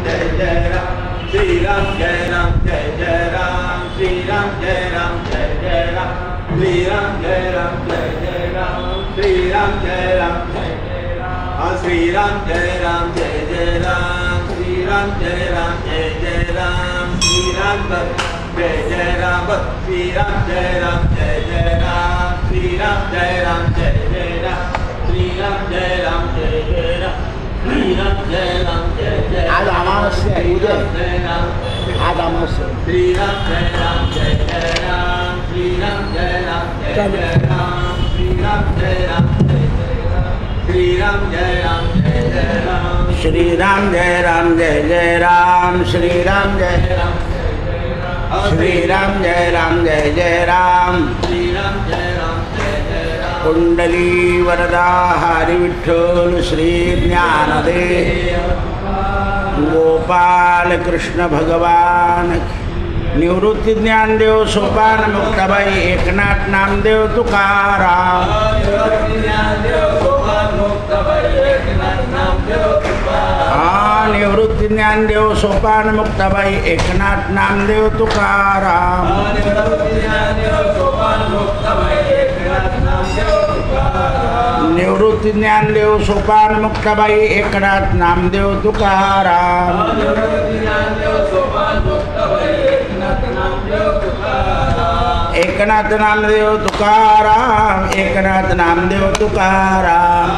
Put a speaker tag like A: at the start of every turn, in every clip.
A: जय जय राम श्री राम जय राम जय जय राम श्री राम जय राम जय जय राम श्री राम जय राम जय जय राम श्री राम जय राम जय जय राम श्री राम जय राम जय जय राम श्री राम जय राम जय जय राम श्री राम जय जय राम श्री राम जय राम जय जय राम श्री राम जय राम जय जय राम श्री राम जय राम जय जय राम श्री राम जय राम जय जय
B: आज अमावस्या आहे उद्या आज अमावस्या
A: श्री राम जय राम जय जय राम श्री राम जय राम जय जय राम श्री राम जय राम जय जय राम श्री राम जय राम जय जय राम
B: श्री राम जय राम जय जय राम श्री राम जय राम श्री राम जय राम जय जय राम
A: श्री राम जय राम जय जय राम
B: कुंडली वरदा हरी विठ्ठल श्री ज्ञानदेव गोपाल कृष्ण भगवान निवृत्ती ज्ञानदेव सोपान मुक्ताबाई एकनाथ नामदेव तुकाराम निवृत्ती ज्ञानदेव सोपान मुक्ताबाई एकनाथ नामदेव तुकाराम निवृत्ती ज्ञानदेव सोपान मुक्ताबाई एकनाथ नामदेव तुकाराम एकनाथ नामदेव तुकाराम एकनाथ नामदेव तुकाराम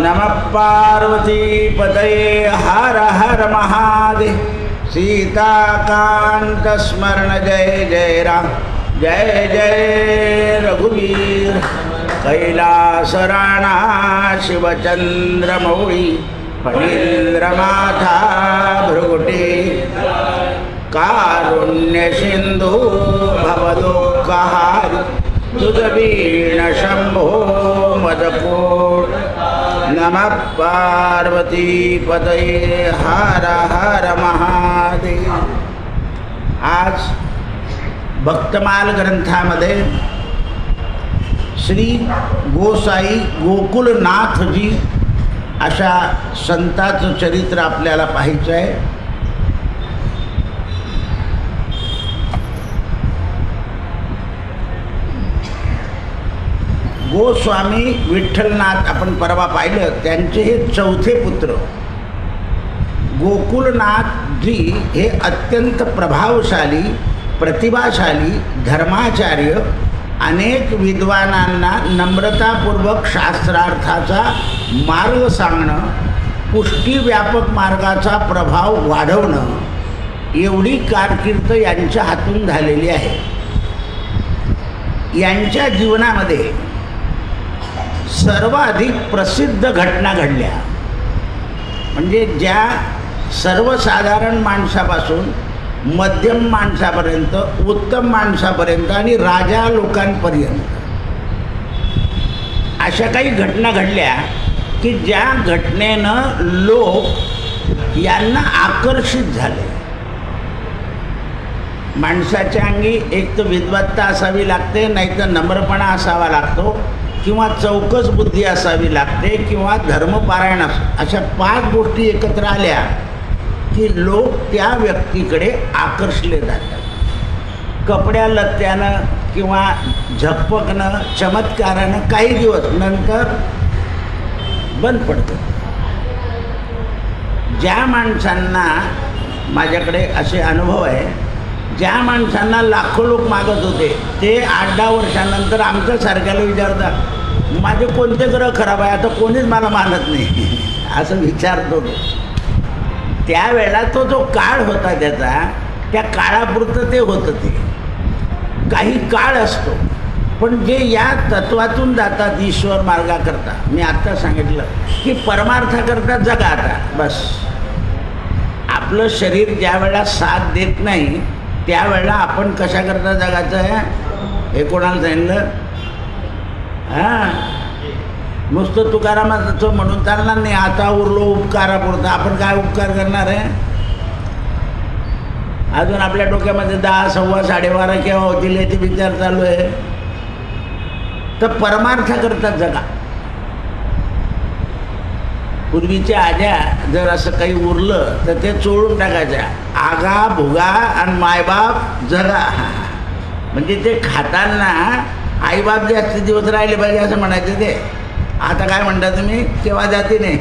B: नमः पार्वती पतये हर हर महादेव सीताकांत स्मरण जय जय राम जय जय रघुवीर कैलास राणा शिवचंद्र मौळी फणींद्रमाथा भृगुटी कारुण्य सिंधू भवदुःखहारी तुझवीण शंभो मदकोट नमः पार्वती पतये हर हर महादेव। आज भक्तमाल ग्रंथामध्ये श्री गोसाई गोकुलनाथजी अशा संताचं चरित्र आपल्याला पाहायचं आहे। गोस्वामी विठ्ठलनाथ आपण परवा पाहिलं, त्यांचे हे चौथे पुत्र गोकुलनाथजी हे अत्यंत प्रभावशाली प्रतिभाशाली धर्माचार्य, अनेक विद्वानांना नम्रतापूर्वक शास्त्रार्थाचा मार्ग सांगणं, पुष्टी व्यापक मार्गाचा प्रभाव वाढवणं एवढी कारकीर्द यांच्या हातून झालेली आहे। यांच्या जीवनामध्ये सर्वाधिक प्रसिद्ध घटना घडल्या, म्हणजे ज्या सर्वसाधारण माणसापासून मध्यम माणसापर्यंत, उत्तम माणसापर्यंत आणि राजा लोकांपर्यंत अशा काही घटना घडल्या की ज्या घटनेनं लोक यांना आकर्षित झाले। माणसाच्या अंगी एक तर विद्वत्ता असावी लागते, नाही तर नम्रपणा असावा लागतो, किंवा चौकस बुद्धी असावी लागते, किंवा धर्मपारायण अशा 5 गोष्टी एकत्र आल्या की लोक त्या व्यक्तीकडे आकर्षले जातात। कपड्या लत्त्यानं किंवा झपकनं चमत्कारानं काही दिवस नंतर बंद पडतं। ज्या माणसांना, माझ्याकडे असे अनुभव आहे, ज्या माणसांना लाखो लोक मागत होते ते 8-10 वर्षानंतर आमच्यासारख्याला विचारतात माझे कोणते ग्रह खराब आहे, आता कोणीच मला मानत नाही असं विचारतो तो। त्यावेळेला तो जो काळ होता त्याचा, त्या काळापुरतं ते होतं, ते काही काळ असतो। पण जे या तत्वातून जातात ईश्वर मार्गाकरता, मी आत्ता सांगितलं की परमार्थाकरता जगा आता बस। आपलं शरीर ज्या वेळेला साथ देत नाही त्यावेळेला आपण कशाकरता जगायचं आहे हे कोणाला सांगितलं? नुसतं तुकारामाचं म्हणून चालणार नाही, आता उरलो उपकारापुरतं। आपण काय उपकार करणार आहे? अजून आपल्या डोक्यामध्ये 10, 12, 12:30 केव्हा होतील याचे विचार चालू आहे। तर परमार्थाकरता जगा। पूर्वीच्या आज्या जर असं काही उरलं तर ते चोळून टाकायच्या. आगा भुगा आणि मायबाप जगा, म्हणजे ते खाताना आईबाप जास्त दिवस राहिले पाहिजे असं म्हणायचं. ते आता काय म्हणता तुम्ही, केव्हा जाते नाही.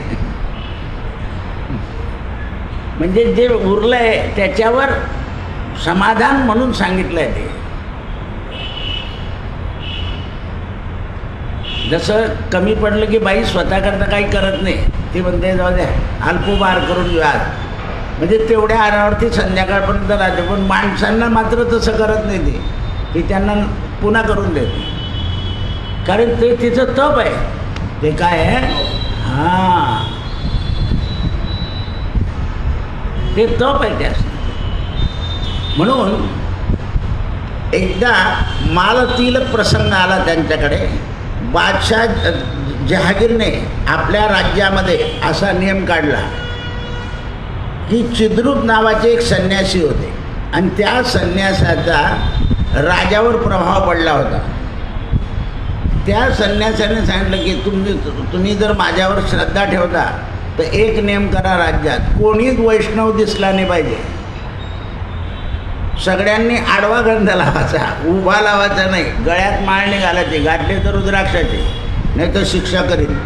B: म्हणजे जे उरलंय त्याच्यावर समाधान म्हणून सांगितलंय. ते जसं कमी पडलं की बाई स्वतःकरता काही करत नाही, ती म्हणते जाऊ द्या अल्पोपहार करून घेऊ आज, म्हणजे तेवढ्या आरावरती संध्याकाळपर्यंत राहते. पण माणसांना मात्र तसं करत नाही ती, ती त्यांना पुन्हा करून देते. कारण ते तिचं तप आहे. ते काय आहे, हां ते तप आहे त्यास. म्हणून एकदा मालतील प्रसंग आला त्यांच्याकडे. बादशाह जहागीरने आपल्या राज्यामध्ये असा नियम काढला की चिद्रूप नावाचे एक संन्यासी होते आणि त्या संन्यासाचा राजावर प्रभाव पडला होता. त्या संन्यासाने सांगितलं की तुम्ही जर माझ्यावर श्रद्धा ठेवता तर एक नियम करा, राज्यात कोणीच वैष्णव दिसला नाही पाहिजे. सगळ्यांनी आडवा गंध लावायचा, उभा लावायचा नाही. गळ्यात माळणे घालायचे, गाठले तर रुद्राक्षाचे, नाही तर शिक्षा करीन.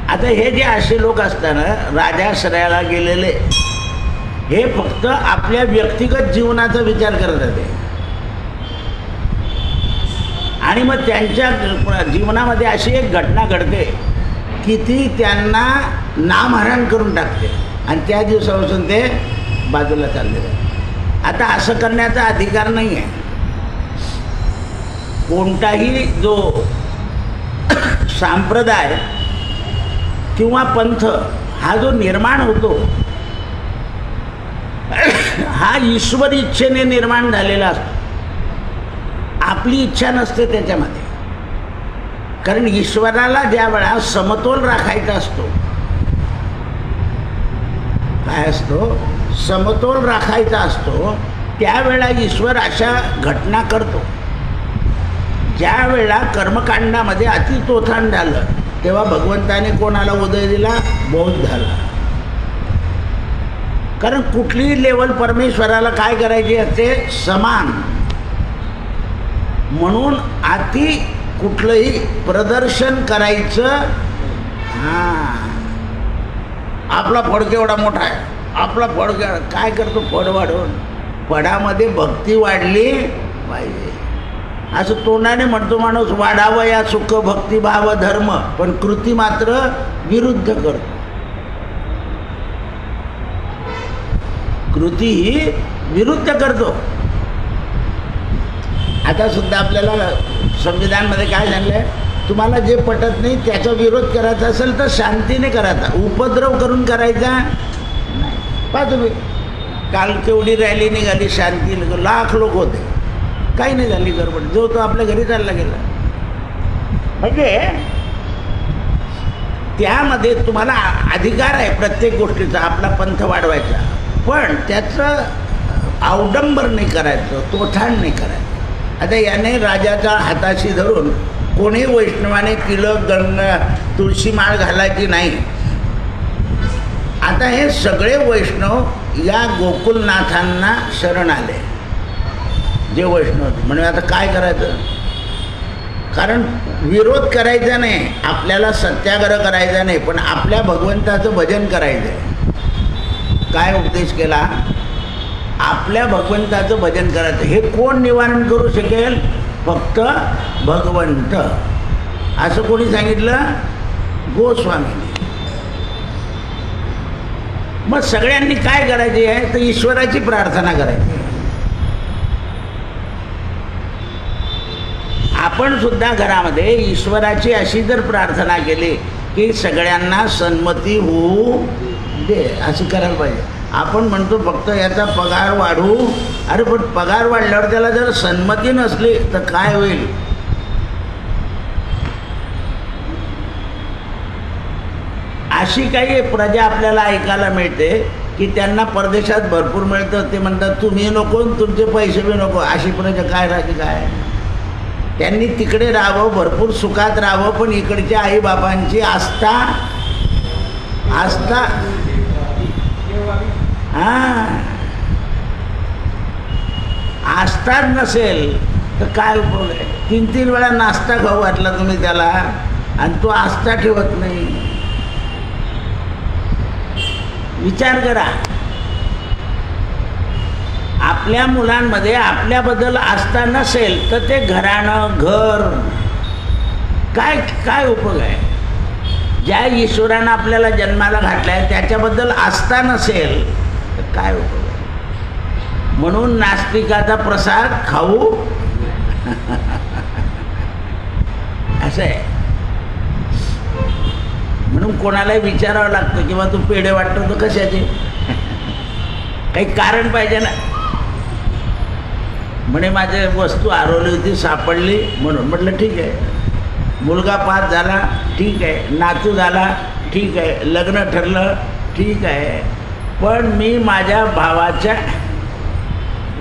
B: आता हे जे असे लोक असताना राजाश्रयाला गेलेले, हे फक्त आपल्या व्यक्तिगत जीवनाचा विचार करत होते आणि मग त्यांच्या जीवनामध्ये अशी एक घटना घडते की ती त्यांना नामहरण करून टाकते आणि त्या दिवसापासून ते बाजूला चालले जातात. आता असं करण्याचा अधिकार नाही आहे. कोणताही जो संप्रदाय किंवा पंथ हा जो निर्माण होतो हा ईश्वर इच्छेने निर्माण झालेला असतो. आपली इच्छा नसते त्याच्यामध्ये. कारण ईश्वराला ज्या वेळा समतोल राखायचा असतो, काय असतो, समतोल राखायचा असतो, त्यावेळा ईश्वर अशा घटना करतो. ज्या वेळा कर्मकांडामध्ये अतितोथान झालं तेव्हा भगवंताने कोणाला उदय दिला, बौद्धाला. कारण कुठलीही लेवल परमेश्वराला काय करायची असते, समान. म्हणून अति कुठलंही प्रदर्शन करायचं, हां आपला फड केवढा मोठा आहे, आपला फड काय करतो, फड वाढवून. फडामध्ये भक्ती वाढली पाहिजे असं तोंडाने म्हणतो माणूस, वाढावं या सुख भक्तिभाव धर्म, पण कृती मात्र विरुद्ध करतो. कृती ही विरुद्ध करतो. आता सुद्धा आपल्याला संविधानमध्ये काय सांगलंय, तुम्हाला जे पटत नाही त्याचा विरोध करायचा असेल तर शांतीने करायचा, उपद्रव करून करायचा नाही. पहा तुम्ही, काल केवढी रॅली निघाली, शांती, लाख लोक होते, काही नाही झाली गडबड, जो तो आपल्या घरी चालला गेला. म्हणजे त्यामध्ये तुम्हाला अधिकार आहे प्रत्येक गोष्टीचा, आपला पंथ वाढवायचा, पण त्याचं अवडंबर नाही करायचं, तोठाण नाही करायचं. आता याने राजाचा हाताशी धरून कोणी वैष्णवाने तिलक, गंगा, तुळशी माळ घालायची नाही. आता हे सगळे वैष्णव या गोकुलनाथांना शरण आले, जे वैष्णव. म्हणजे आता काय करायचं, कारण विरोध करायचा नाही, आपल्याला सत्याग्रह करायचा नाही, पण आपल्या भगवंताचं भजन करायचं आहे. काय उपदेश केला, आपल्या भगवंताचं भजन करायचं. हे कोण निवारण करू शकेल, फक्त भगवंत. असं कोणी सांगितलं, गोस्वामीने. मग सगळ्यांनी काय करायचे आहे, तर ईश्वराची प्रार्थना करायची. आपण सुद्धा घरामध्ये ईश्वराची अशी जर प्रार्थना केली की सगळ्यांना सन्मती होऊ दे, असं करायला पाहिजे. आपण म्हणतो फक्त याचा पगार वाढवू, अरे पण पगार वाढल्यावर त्याला जर सन्मती नसली तर काय होईल. अशी काही प्रजा आपल्याला ऐकायला मिळते की त्यांना परदेशात भरपूर मिळतं, ते म्हणतात तुम्ही नको तुमचे पैसे बी नको. अशी प्रजा काय राहते, काय त्यांनी तिकडे राहावं, भरपूर सुखात राहावं, पण इकडच्या आईबापांची आस्था आस्थाच नसेल तर काय उपयोग आहे? 3-3 वेळा नाश्ता खाऊ घातला तुम्ही त्याला आणि तो आस्था ठेवत नाही. विचार करा, आपल्या मुलांमध्ये आपल्याबद्दल आस्था नसेल तर ते घराणं घर काय उपयोग आहे? ज्या ईश्वरानं आपल्याला जन्माला घातलं आहे त्याच्याबद्दल आस्था नसेल तर काय उपयोग आहे? म्हणून नास्तिकाचा प्रसाद खाऊ असं आहे. म्हणून कोणालाही विचारावं लागतं किंवा तू पेढे वाटतो तर कशाचे? काही कारण पाहिजे ना. म्हणे माझी वस्तू हरवली होती, सापडली म्हणून. म्हटलं ठीक आहे. मुलगा पास झाला, ठीक आहे. नातू झाला, ठीक आहे. लग्न ठरलं, ठीक आहे. पण मी माझ्या भावाच्या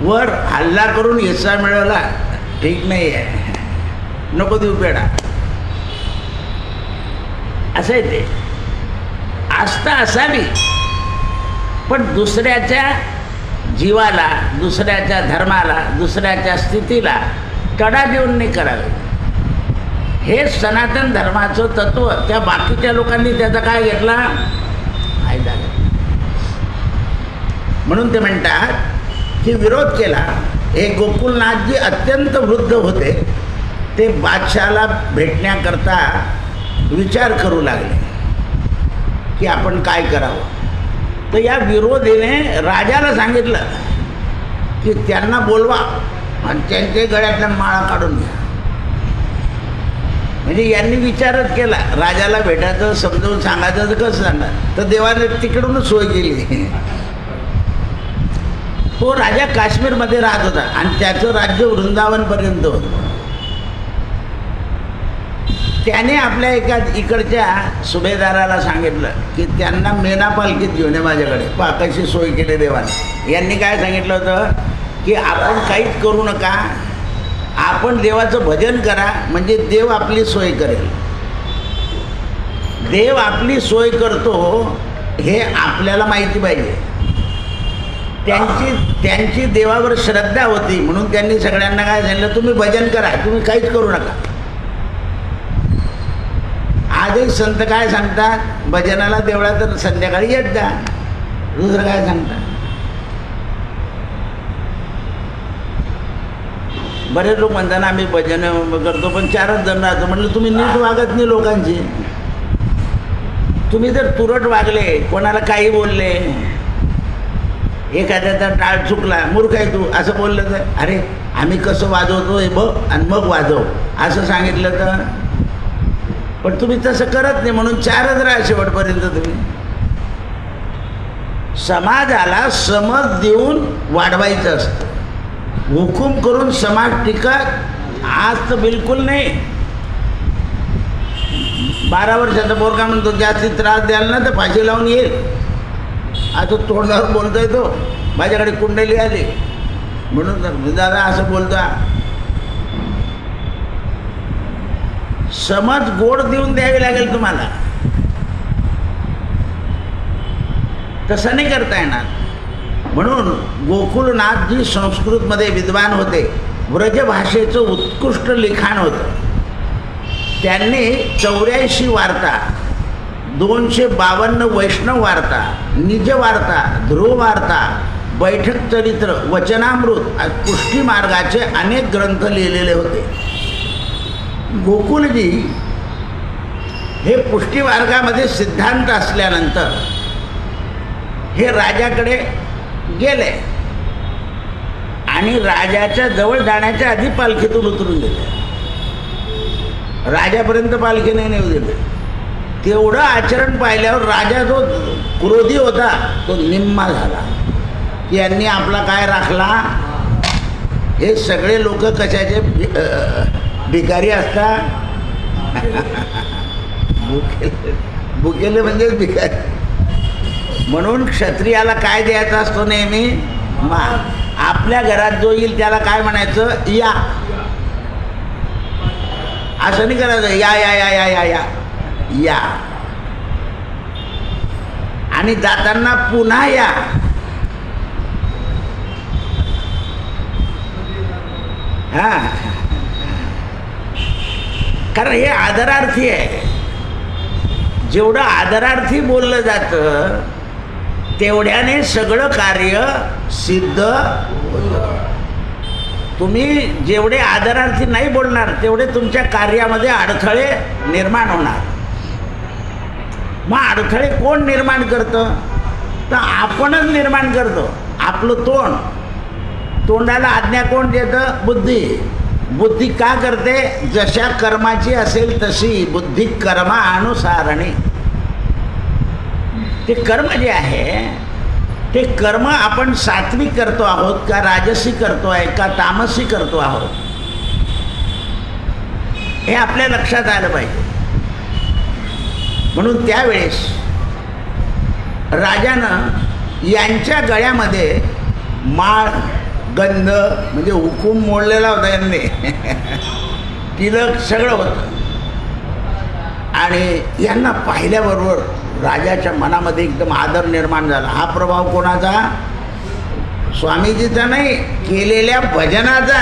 B: वर हल्ला करून हिस्सा मिळवला, ठीक नाही आहे. नको देऊ पेढा. असं आहे ते. आस्था असावी, पण दुसऱ्याच्या जीवाला, दुसऱ्याच्या धर्माला, दुसऱ्याच्या स्थितीला तडा देऊन नाही करावे. हे सनातन धर्माचं तत्व. त्या बाकीच्या लोकांनी त्याचा काय घेतला? फायदा घेतला. म्हणून ते म्हणतात की विरोध केला. हे गोकुलनाथजी अत्यंत वृद्ध होते. ते बादशाहाला भेटण्याकरता विचार करू लागले की आपण काय करावं. तर या विरोधीने राजाला सांगितलं की त्यांना बोलवा आणि त्यांच्या गळ्यातल्या माळा काढून घ्या. म्हणजे यांनी विचारच केला. राजाला भेटायचं, समजावून सांगायचं तर कसं सांगणार? तर देवाने तिकडूनच सोय केली. तो राजा काश्मीरमध्ये राहत होता आणि त्याचं राज्य वृंदावनपर्यंत होतं. त्याने आपल्या एका इकडच्या सुभेदाराला सांगितलं की त्यांना मेना पालखीत घेऊन ये माझ्याकडे. पहा कशी सोय केली देवाने. यांनी काय सांगितलं होतं की आपण काहीच करू नका, आपण देवाचं भजन करा, म्हणजे देव आपली सोय करेल. देव आपली सोय करतो हे आपल्याला माहिती पाहिजे. त्यांची देवावर श्रद्धा होती म्हणून त्यांनी सगळ्यांना काय सांगितलं, तुम्ही भजन करा, तुम्ही काहीच करू नका. आजही संत काय सांगतात, भजनाला देवळात तर संध्याकाळी येत जा. दुसरं काय सांगतात? बरेच लोक म्हणतात आम्ही भजन करतो पण 4च जण राहतो. म्हटलं तुम्ही नीट वागत नाही लोकांची. तुम्ही जर तुरट वागले, कोणाला काही बोलले, एखाद्याचा टाळ चुकला, मूर्ख आहे तू असं बोललं तर अरे आम्ही कसं वाजवतो हे बघ आणि मग वाजव असं सांगितलं तर. पण तुम्ही तसं करत नाही म्हणून 4च राहा शेवटपर्यंत. तुम्ही समाजाला समज देऊन वाढवायचं असतं. हुकूम करून समाज टिकत आज तर बिलकुल नाही. 12 वर्षाचा पोरगा म्हणतो जास्ती त्रास द्याल ना तर फाशी लावून येईल. आता तोंडावर बोलतोय तो, माझ्याकडे कुंडली आली म्हणून दादा असं बोलता. समज गोड देऊन द्यावी लागेल तुम्हाला. तसं नाही करता येणार. म्हणून गोकुलनाथजी संस्कृतमध्ये विद्वान होते. व्रजभाषेचं उत्कृष्ट लिखाण होतं. त्यांनी 84 वार्ता, 252 वैष्णव वार्ता, निज वार्ता, ध्रुव वार्ता, बैठक चरित्र, वचनामृत, पुष्टी मार्गाचे अनेक ग्रंथ लिहिलेले होते. गोकुलजी हे पुष्टी मार्गामध्ये सिद्धांत असल्यानंतर हे राजाकडे गेले आणि राजाच्या जवळ जाण्याच्या आधी पालखीतून उतरून गेले. राजापर्यंत पालखी नाही नेऊ दिले. तेवढं आचरण पाहिल्यावर राजा जो क्रोधी होता तो निम्मा झाला. यांनी आपला काय राखला. हे सगळे लोक कशाचे भिकारी असतात. भुकेले म्हणजेच भिकारी. म्हणून क्षत्रियाला काय द्यायचा असतो नेहमी, मान. आपल्या घरात जो येईल त्याला काय म्हणायचं, या. असं नाही करायचं, या या या या या या या, आणि जाताना पुन्हा या. हा, कारण हे आदरार्थी आहे. जेवढं आदरार्थी बोललं जातं तेवढ्याने सगळं कार्य सिद्ध होतं. तुम्ही जेवढे आदरार्थी नाही बोलणार तेवढे तुमच्या कार्यामध्ये अडथळे निर्माण होणार. मग अडथळे कोण निर्माण करतं? तर आपणच निर्माण करतो. आपलं तोंडाला आज्ञा कोण देतं? बुद्धी. बुद्धी का करते? जशा कर्माची असेल तशी बुद्धी कर्मानुसारणी. ते कर्म जे आहे ते कर्म आपण सात्विक करतो आहोत का राजसी करतो आहे का तामसी करतो आहोत, हे आपल्या लक्षात आलं पाहिजे. म्हणून त्यावेळेस राजानं यांच्या गळ्यामध्ये माळ, गंध, म्हणजे हुकूम मोडलेला होता यांनी, तिलक सगळं होतं. आणि यांना पाहिल्याबरोबर राजाच्या मनामध्ये एकदम आदर निर्माण झाला. हा प्रभाव कोणाचा? स्वामीजीचा नाही, केलेल्या भजनाचा.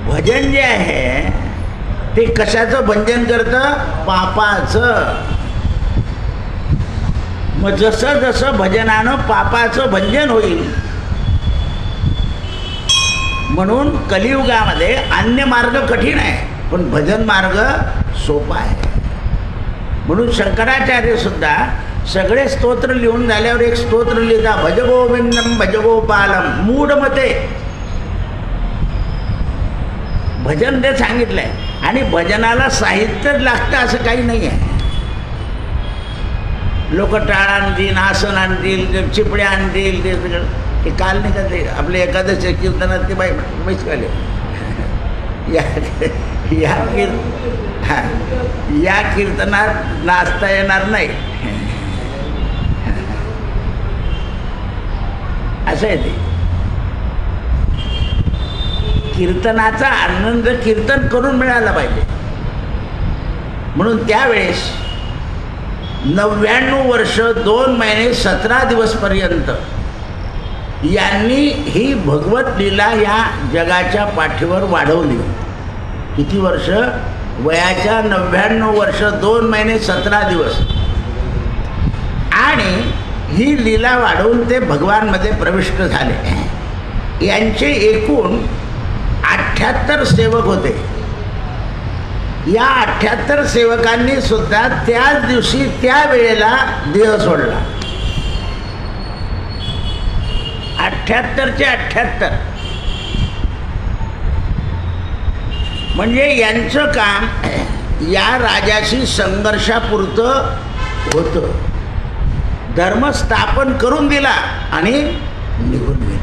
B: भजन जे आहे ते कशाचं भंजन करतं? पापाचं. मग जसं जसं भजनानं पापाचं भंजन होईल, म्हणून कलियुगामध्ये अन्य मार्ग कठीण आहे पण भजन मार्ग सोपा आहे. म्हणून शंकराचार्य सुद्धा सगळे स्तोत्र लिहून झाल्यावर एक स्तोत्र लिहिता, भज गोविंदम भज गोपालम मूढमते. भजन ते सांगितलंय. आणि भजनाला साहित्य लागतं असं काही नाही आहे. लोक टाळ आणतील, आसन आणतील, चिपड्या आणतील, ते काल नाही का ते आपले एकादशी कीर्तनात ते बाईच काले या कीर्तनात नाचता येणार नाही असं आहे. ते कीर्तनाचा आनंद कीर्तन करून मिळाला पाहिजे. म्हणून त्यावेळेस 99 वर्ष 2 महिने 17 दिवसपर्यंत यांनी ही भगवत लीला या जगाच्या पाठीवर वाढवली. किती वर्ष? वयाच्या 99 वर्ष 2 महिने 17 दिवस. आणि ही लीला वाढवून ते भगवानमध्ये प्रविष्ट झाले. यांचे एकूण 78 सेवक होते. या 78 सेवकांनी सुद्धा त्याच दिवशी त्या वेळेला देह सोडला. 78चे 78. म्हणजे यांचं काम या राजाशी संघर्षापुरतं होतं. धर्म स्थापन करून दिला आणि निघून गेले.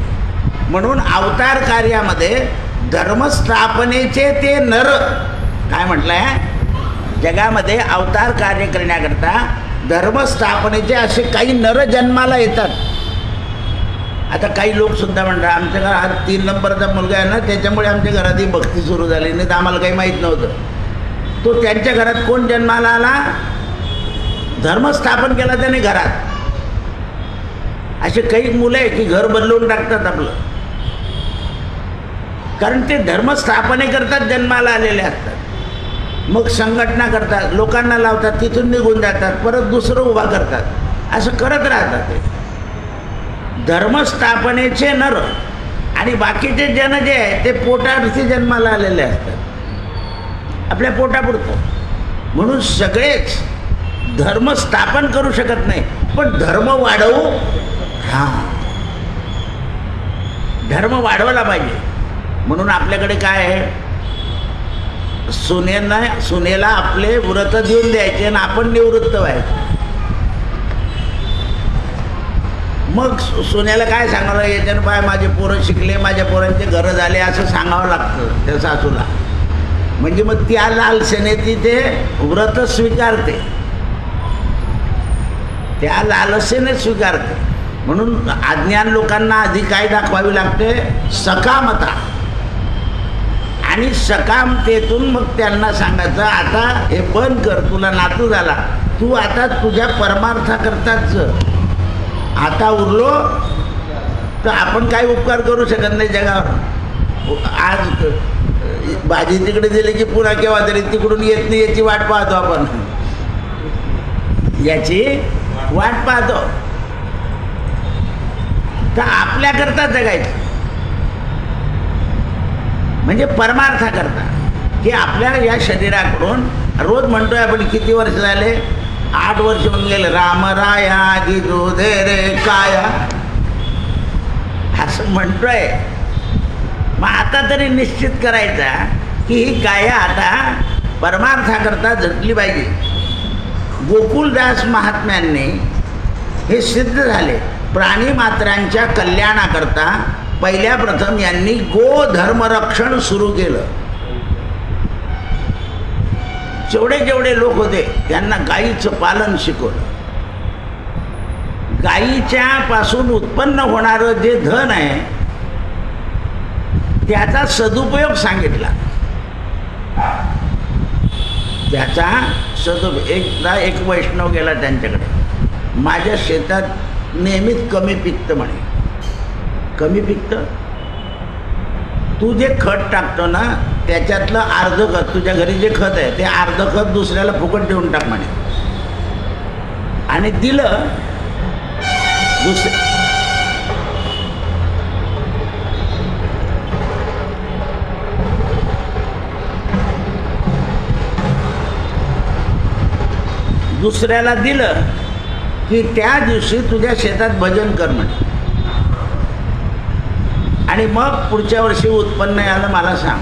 B: म्हणून अवतार कार्यामध्ये धर्मस्थापनेचे ते नर, काय म्हटलंय, जगामध्ये अवतार कार्य करण्याकरता धर्मस्थापनेचे असे काही नर जन्माला येतात. आता काही लोक सुद्धा म्हणतात आमच्या घरात 3 नंबरचा मुलगा आहे ना, त्याच्यामुळे आमच्या घरात ही भक्ती सुरू झाली, नाही तर आम्हाला काही माहीत नव्हतं. तो त्यांच्या घरात कोण जन्माला आला? धर्मस्थापन केला त्याने घरात. असे काही मुलं आहे की घर बदलवून टाकतात आपलं, कारण ते धर्मस्थापने करतात, जन्माला आलेले असतात. मग संघटना करतात, लोकांना लावतात, तिथून निघून जातात, परत दुसरं उभा करतात, असं करत राहतात. ते धर्मस्थापनेचे नर. आणि बाकीचे जन जे आहे ते पोटार्थी जन्माला आलेले असतात, आपल्या पोटापुरतं. म्हणून सगळेच धर्म स्थापन करू शकत नाही, पण धर्म वाढवू, धर्म वाढवला पाहिजे. म्हणून आपल्याकडे काय आहे, सुनेला आपले व्रत देऊन द्यायचे आणि आपण निवृत्त व्हायचं. मग सुनेला काय सांगावं, याच्यानं पाय माझे पोरं शिकले, माझ्या पोरांचे घरं झाले, असं सांगावं लागतं त्या सासूला. म्हणजे मग त्या लालसेने ते व्रत स्वीकारते, त्या लालसेने स्वीकारते. म्हणून अज्ञान लोकांना आधी काय दाखवावी लागते? सकामता. आणि सकामतेतून मग त्यांना सांगायचं आता हे बंद कर, तुला नातू झाला, तू आता तुझ्या परमार्थाकरताच आता उरलो तर आपण काही उपकार करू शकत नाही जगावर. आज भाजी तिकडे दिली की पुन्हा केव्हा तरी तिकडून येत नाही, याची वाट पाहतो आपण, याची वाट पाहतो. तर आपल्याकरता जगायचं म्हणजे परमार्थाकरता, की आपल्या या शरीराकडून रोज म्हणतोय आपण, किती वर्ष झाले, 8 वर्ष होऊन गेले, रामराया गिजू दे रे काया असं म्हणतोय. मग आता तरी निश्चित करायचा की ही काया आता परमार्थाकरता झटली पाहिजे. गोकुळदास महात्म्यांनी हे सिद्ध झाले. प्राणी मात्रांच्या कल्याणाकरता पहिल्या प्रथम यांनी गोधर्मरक्षण सुरू केलं. जेवढे जेवढे लोक होते त्यांना गायीचं पालन शिकवलं. गायीच्या पासून उत्पन्न होणारं जे धन आहे त्याचा सदुपयोग सांगितला. त्याचा सदुपयोग, एकदा एक वैष्णव गेला त्यांच्याकडे, माझ्या शेतात नेहमीच कमी पिकतं म्हणे. कमी पिकतं, तू जे खत टाकतो ना त्याच्यातलं अर्ध खत, तुझ्या घरी जे खत आहे ते अर्ध खत दुसऱ्याला फुकट देऊन टाक म्हणे. आणि दिलं दुसऱ्याला दिलं की त्या दिवशी तुझ्या शेतात भजन कर म्हणे. आणि मग पुढच्या वर्षी उत्पन्न आलं मला सांग.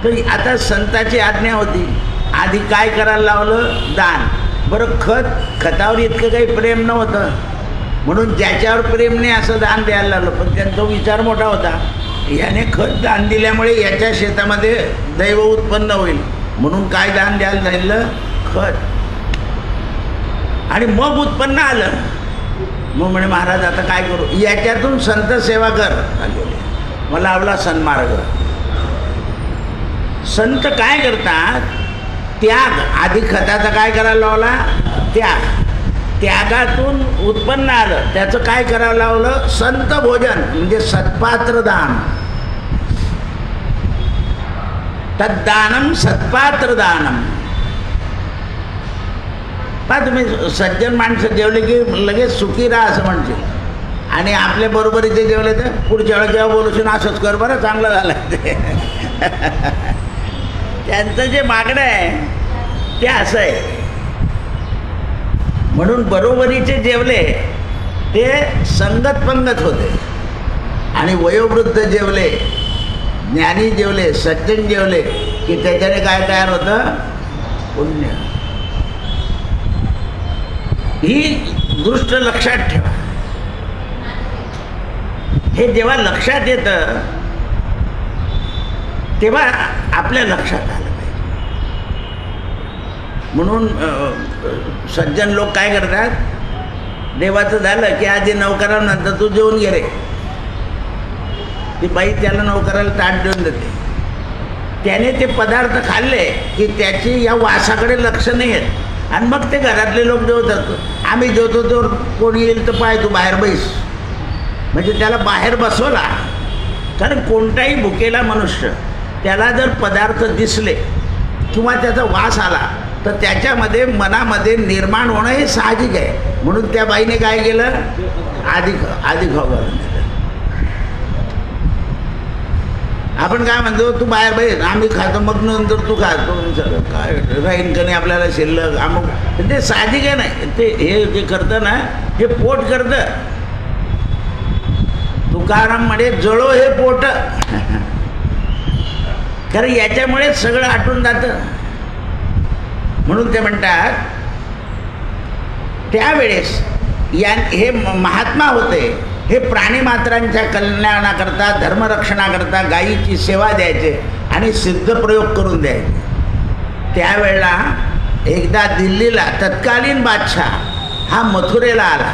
B: तर आता संताची आज्ञा होती, आधी काय करायला लावलं, दान. बरं खतावर इतकं काही प्रेम नव्हतं म्हणून ज्याच्यावर प्रेम नाही असं दान द्यायला लागलं. पण त्यांचा विचार मोठा होता, याने खत दान दिल्यामुळे याच्या शेतामध्ये दैव उत्पन्न होईल म्हणून काय दान द्यायला राहिलं, खत. आणि मग उत्पन्न आलं. मग म्हणे महाराज आता काय करू, याच्यातून संत सेवा कर. मला लावला सन्मार्ग. संत काय करतात, त्याग. आधी खताचा काय करायला लावला, त्याग. त्यागातून उत्पन्न आलं त्याचं काय करायला लावलं, संत भोजन म्हणजे सत्पात्र दान. तद्दानम सत्पात्र दानम. पहा तुम्ही, सज्जन माणसं जेवले की लगेच सुखी राहा असं म्हणतील, आणि आपल्या बरोबरीचे जेवले तर पुढच्या वेळेला जेव्हा बोलून असंच कर बरं, चांगलं झालं ते. त्यांचं जे मागणं आहे ते असं आहे. म्हणून बरोबरीचे जेवले ते संगत पंगत होते, आणि वयोवृद्ध जेवले, ज्ञानी जेवले, सज्जन जेवले की त्याच्याने काय तयार होतं, पुण्य. ही दृष्ट लक्षात ठेवा. हे जेव्हा लक्षात येतं तेव्हा आपल्या लक्षात आलं पाहिजे. म्हणून सज्जन लोक काय करतात, देवाचं झालं की आधी नौकराला नंतर तू जेवून घे रे. ती बाई त्याला नौकराला ताट देऊन देते. त्याने ते पदार्थ खाल्ले की त्याची या वासाकडे लक्ष नाही येत, आणि मग ते घरातले लोक जेवतात. आम्ही जेवतो तर कोणी येईल तर पाय तू बाहेर बैस, म्हणजे त्याला बाहेर बसवला. कारण कोणताही भुकेला मनुष्य त्याला जर पदार्थ दिसले किंवा त्याचा वास आला तर त्याच्यामध्ये मनामध्ये निर्माण होणं हे साहजिक आहे. म्हणून त्या बाईने काय केलं, आधी खाऊ घालून दिलं. आपण काय म्हणतो, तू बाहेर बैस, आम्ही खातो मग नंतर तू खातो, सगळं काय राहीन का नाही आपल्याला शिल्लक अमुक. ते साहजिक आहे ना, ते हे जे करतं ना हे पोट करतं. तुकाराम म्हणे जळो हे पोट. कारण याच्यामुळे सगळं आटून जातं. म्हणून ते म्हणतात त्यावेळेस हे महात्मा होते, हे प्राणीमात्रांच्या कल्याणाकरता, धर्मरक्षणाकरता गायीची सेवा द्यायचे आणि सिद्ध प्रयोग करून द्यायचे. त्यावेळेला एकदा दिल्लीला तत्कालीन बादशाह हा मथुरेला आला.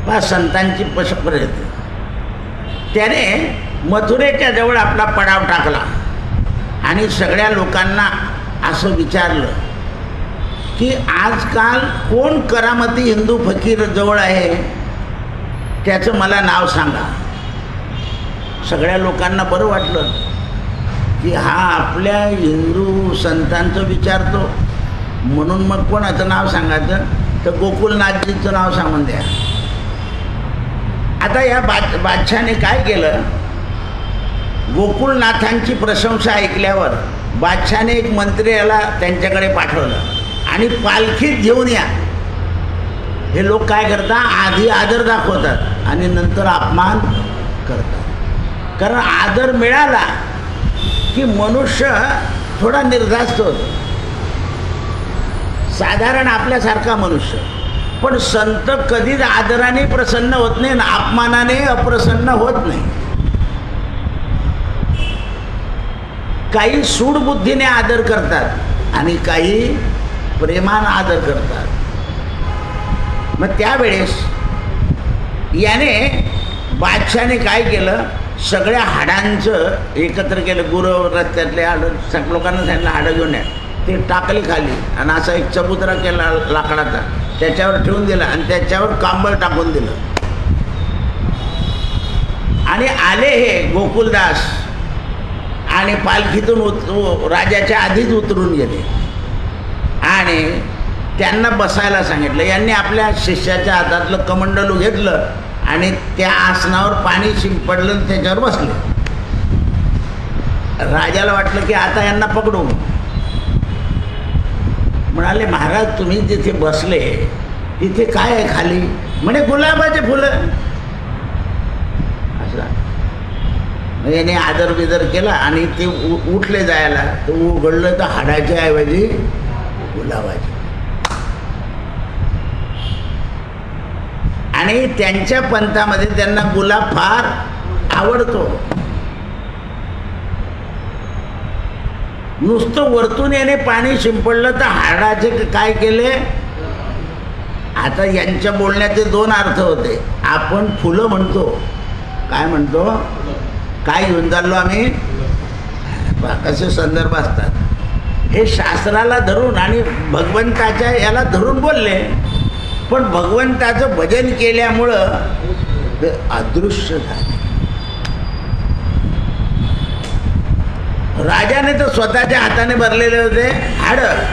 B: पहा संतांची पशपर्यंत त्याने मथुरेच्या जवळ आपला पडाव टाकला आणि सगळ्या लोकांना असं विचारलं की आजकाल कोण करामती हिंदू फकीर जवळ आहे, त्याचं मला नाव सांगा. सगळ्या लोकांना बरं वाटलं की हा आपल्या हिंदू संतांचं विचारतो, म्हणून मग कोणाचं नाव सांगायचं, तर गोकुलनाथजीचं नाव सांगून द्या. आता या बादशाने काय केलं, गोकुलनाथांची प्रशंसा ऐकल्यावर बादशाने एक मंत्री याला त्यांच्याकडे पाठवलं आणि पालखीत घेऊन या. हे लोक काय करतात, आधी आदर दाखवतात आणि नंतर अपमान करतात. कारण आदर मिळाला की मनुष्य थोडा निर्धास्त होतो, साधारण आपल्यासारखा मनुष्य. पण संत कधीच आदराने प्रसन्न होत नाही ना अपमानाने अप्रसन्न होत नाही. काही सूडबुद्धीने आदर करतात आणि काही प्रेमानं आदर करतात. मग त्यावेळेस याने बादशाने काय केलं, सगळ्या हाडांचं एकत्र केलं. गुरव रस्त्यातले हाडं लोकांना सांगितलं हाडं घेऊन या. ते टाकली खाली आणि असा एक चबुतरा केला लाकडाचा, त्याच्यावर ठेवून दिला आणि त्याच्यावर कांबळ टाकून दिलं. आणि आले हे गोकुलदास आणि पालखीतून राजाच्या आधीच उतरून गेले आणि त्यांना बसायला सांगितलं. यांनी आपल्या शिष्याच्या हातातलं कमंडलू घेतलं आणि त्या आसनावर पाणी शिंपडलं आणि त्याच्यावर बसले. राजाला वाटलं की आता यांना पकडू. म्हणाले, महाराज तुम्ही जिथे बसले तिथे काय आहे खाली? म्हणे गुलाबाचे फुलं. असं याने आदर बिदर केला आणि ते उठले जायला, तर उघडलं तर हाडाच्या ऐवजी गुलाबाचे. आणि त्यांच्या पंथामध्ये त्यांना गुलाब फार आवडतो. नुसतं वरतून याने पाणी शिंपडलं तर हाडाचे काय केले. आता यांच्या बोलण्याचे दोन अर्थ होते. आपण फुलं म्हणतो, काय म्हणतो, काय घेऊन चाललो आम्ही, कसे संदर्भ असतात. हे शास्त्राला धरून आणि भगवंताच्या याला धरून बोलले, पण भगवंताचं भजन केल्यामुळं ते अदृश्य झाले. राजाने तर स्वतःच्या हाताने भरलेले होते हाडं,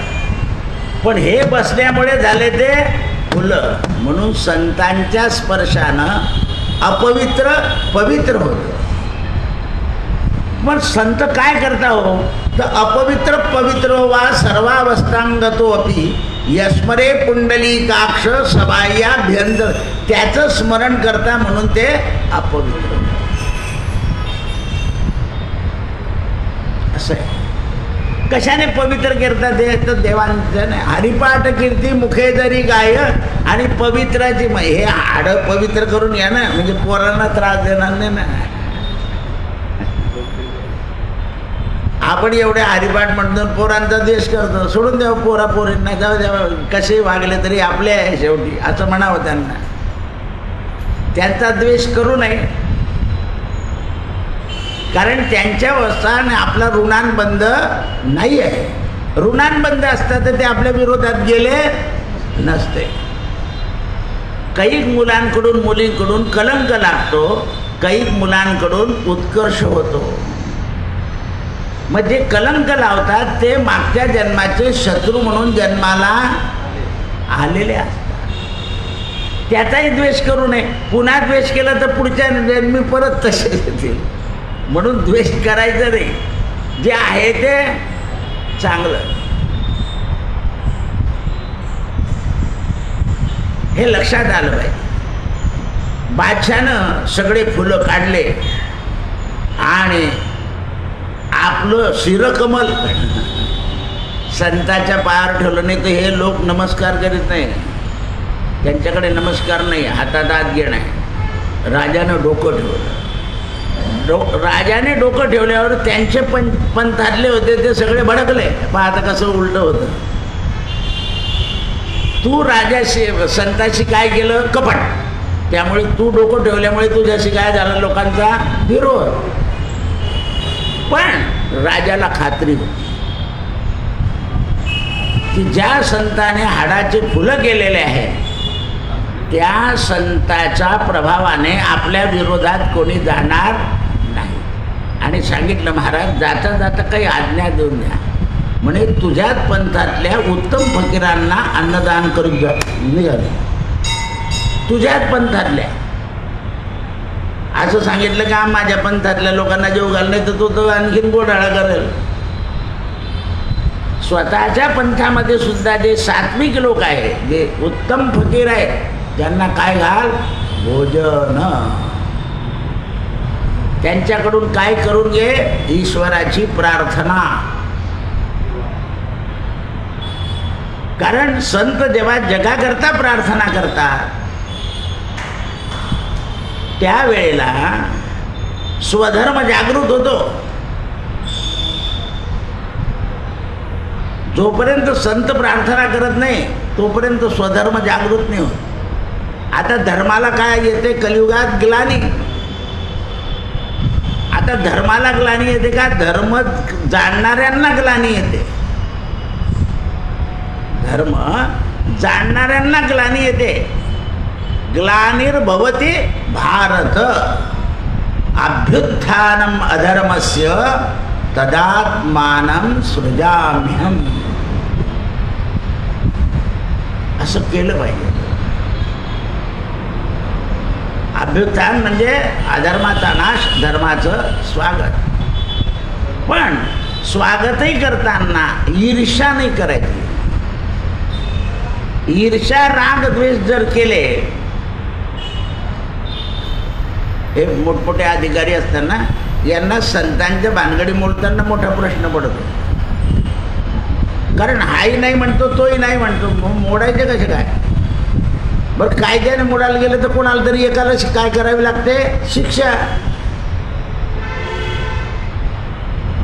B: पण हे बसल्यामुळे झाले ते फुलं. म्हणून संतांच्या स्पर्शानं अपवित्र पवित्र होतं. मग संत काय करता हो, तर अपवित्र पवित्र वा सर्वावस्थांगतो अपि यस्मरे पुंडलीकाक्ष सबाह्याभ्यंतर, त्याचं स्मरण करता म्हणून ते अपवित्र. असं आहे. कशाने पवित्र करतात ते, तर देवांचं हरिपाठ कीर्ती मुखे जरी गाय आणि पवित्राची हे हाडं पवित्र करून या ना, म्हणजे पोरांना त्रास देणार नाही ना. आपण एवढे हरिपाठ म्हणतो, पोरांचा द्वेष करतो, सोडून द्यावं पोरा पोरींना, जाऊ द्यावं, कसे वागले तरी आपले आहे शेवटी, असं म्हणावं त्यांना. त्यांचा द्वेष करू नये, कारण त्यांच्या अवस्थाने आपला ऋणानुबंध नाही आहे. ऋणानुबंध असतात तर ते आपल्या विरोधात गेले नसते. काही मुलांकडून मुलींकडून कलंक लागतो, काही मुलांकडून उत्कर्ष होतो. मग जे कलंक लावतात ते मागच्या जन्माचे शत्रू म्हणून जन्माला आलेले असतात. त्याचाही द्वेष करू नये. पुन्हा द्वेष केला तर पुढच्या जन्मी परत तसे येतील. म्हणून द्वेष करायचं नाही, जे आहे ते चांगलं. हे लक्षात आलं पाहिजे. बादशानं सगळे फुलं काढले आणि आपलं शिरकमल संताच्या पायावर ठेवलं. नाही तर हे लोक नमस्कार करीत नाही, त्यांच्याकडे नमस्कार नाही, हातात हात घेणं आहे. राजानं डोकं ठेवलं. राजाने डोकं ठेवल्यावर त्यांचे पंथातले होते ते सगळे भडकले. पण आता कसं उलट होतं. तू राजाशी संताशी काय केलं, कपट. त्यामुळे तू डोकं ठेवल्यामुळे तुझ्याशी काय झाला, लोकांचा विरोध. पण राजाला खात्री होती की ज्या संताने हाडाचे फुलं केलेले आहेत त्या संताच्या प्रभावाने आपल्या विरोधात कोणी जाणार नाही. आणि सांगितलं महाराज जाता जाता काही आज्ञा देऊन द्या म्हणे तुझ्याच पंथातल्या उत्तम फकीरांना अन्नदान करून जा. निघाले तुझ्याच पंथातल्या असं सांगितलं का माझ्या पंथातल्या लोकांना जेव घाल नाही तर तो आणखीन घोटाळा करेल. स्वतःच्या पंथामध्ये सुद्धा जे सात्विक लोक आहेत जे उत्तम फकीर आहेत त्यांना काय घाल भोजन. त्यांच्याकडून काय करून घे ईश्वराची प्रार्थना. कारण संत जेव्हा जगाकरता प्रार्थना करतात त्यावेळेला स्वधर्म जागृत होतो. जोपर्यंत संत प्रार्थना करत नाही तोपर्यंत स्वधर्म जागृत नाही होत. आता धर्माला काय येते कलियुगात ग्लानी. आता धर्माला ग्लानी येते का धर्म जाणणाऱ्यांना ग्लानी येते. धर्म जाणणाऱ्यांना ग्लानी येते. ग्लानिर्भवति भारत अभ्युत्थानम अधर्मस्य तदात्मानं सृजाम्यहम्. असं केलं पाहिजे. अभ्युत्थान म्हणजे अधर्माचा नाश धर्माचं स्वागत. पण स्वागतही करताना ईर्ष्या नाही करायची. ईर्ष्या राग द्वेष जर केले हे मोठमोठे अधिकारी असताना यांना संतांच्या भानगडी मोडताना मोठा प्रश्न पडतो. कारण हाही नाही म्हणतो तोही नाही म्हणतो मोडायचे कसे काय. बरं कायद्याने मोडायला गेलं तर कोणाला तरी एकाला काय करावी लागते शिक्षा.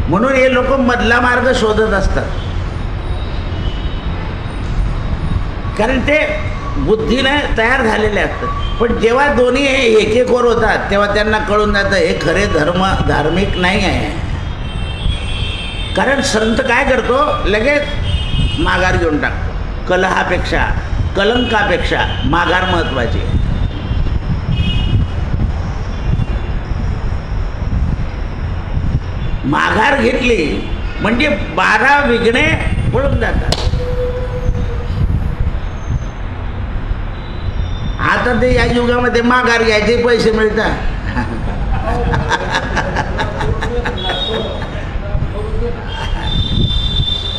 B: म्हणून हे लोक मधला मार्ग शोधत असतात. कारण ते बुद्धीने तयार झालेले असतात. पण जेव्हा दोन्ही हे एकेकोर होतात तेव्हा त्यांना कळून जातं हे खरे धार्मिक नाही आहे. कारण संत काय करतो लगेच माघार घेऊन टाकतो. कलहापेक्षा कलंकापेक्षा माघार महत्वाची आहे. माघार घेतली म्हणजे 12 विघ्ने पळून जातात. आता ते या युगामध्ये माघार घ्यायचे पैसे मिळतात.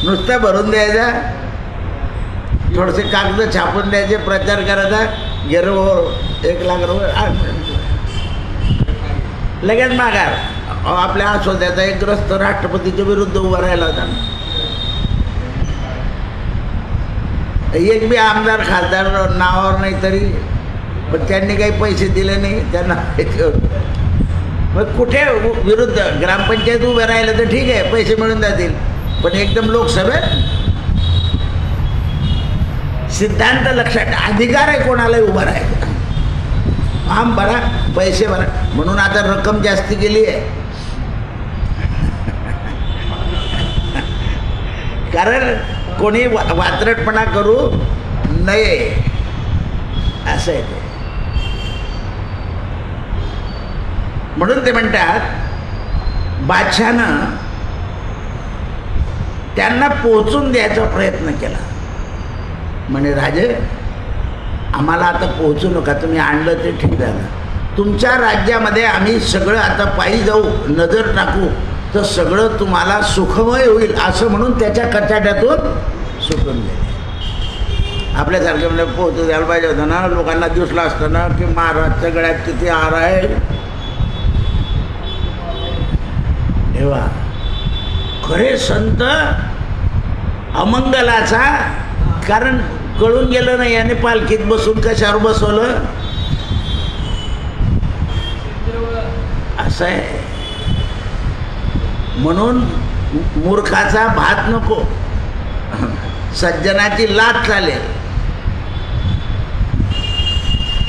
B: नुसतं भरून द्यायचा थोडेसे कागद छापून द्यायचे प्रचार करायचा गेरो 1 लाख रुपये लगेच माघार. आपल्या स्वतःचा एक ग्रस्त राष्ट्रपतीच्या विरुद्ध उभा राहिला होता. एक बी आमदार खासदार नावावर नाही तरी पण त्यांनी काही पैसे दिले नाही त्यांना. मग कुठे विरुद्ध ग्रामपंचायत उभे राहिलं तर ठीक आहे पैसे मिळून जातील. पण एकदम लोकसभेत सिद्धांत लक्षात अधिकार आहे कोणालाही उभं राहायचं. फॉर्म भरा पैसे भरा. म्हणून आता रक्कम जास्ती केली आहे. कारण कोणी वात्रटपणा करू नये असं आहे ते. म्हणून ते म्हणतात बादशाहानं त्यांना पोहोचून द्यायचा प्रयत्न केला. म्हणे राजे आम्हाला आता पोहोचू नका. तुम्ही आणलं ते ठीक झालं. तुमच्या राज्यामध्ये आम्ही सगळं आता पायी जाऊ नजर टाकू तर सगळं तुम्हाला सुखमय होईल असं म्हणून त्याच्या कचाट्यातून सुटून गेले. आपल्यासारखे म्हणजे पोहोचू द्यायला पाहिजे होतं ना. लोकांना दिसलं असतं ना की महाराजच्या गळ्यात किती हार आहे. तेव्हा खरे संत अमंगलाचा कारण कळून गेलं नाही. याने पालखीत बसून कशावर बसवलं असं आहे. म्हणून मूर्खाचा भात नको सज्जनाची लाथ चालेल.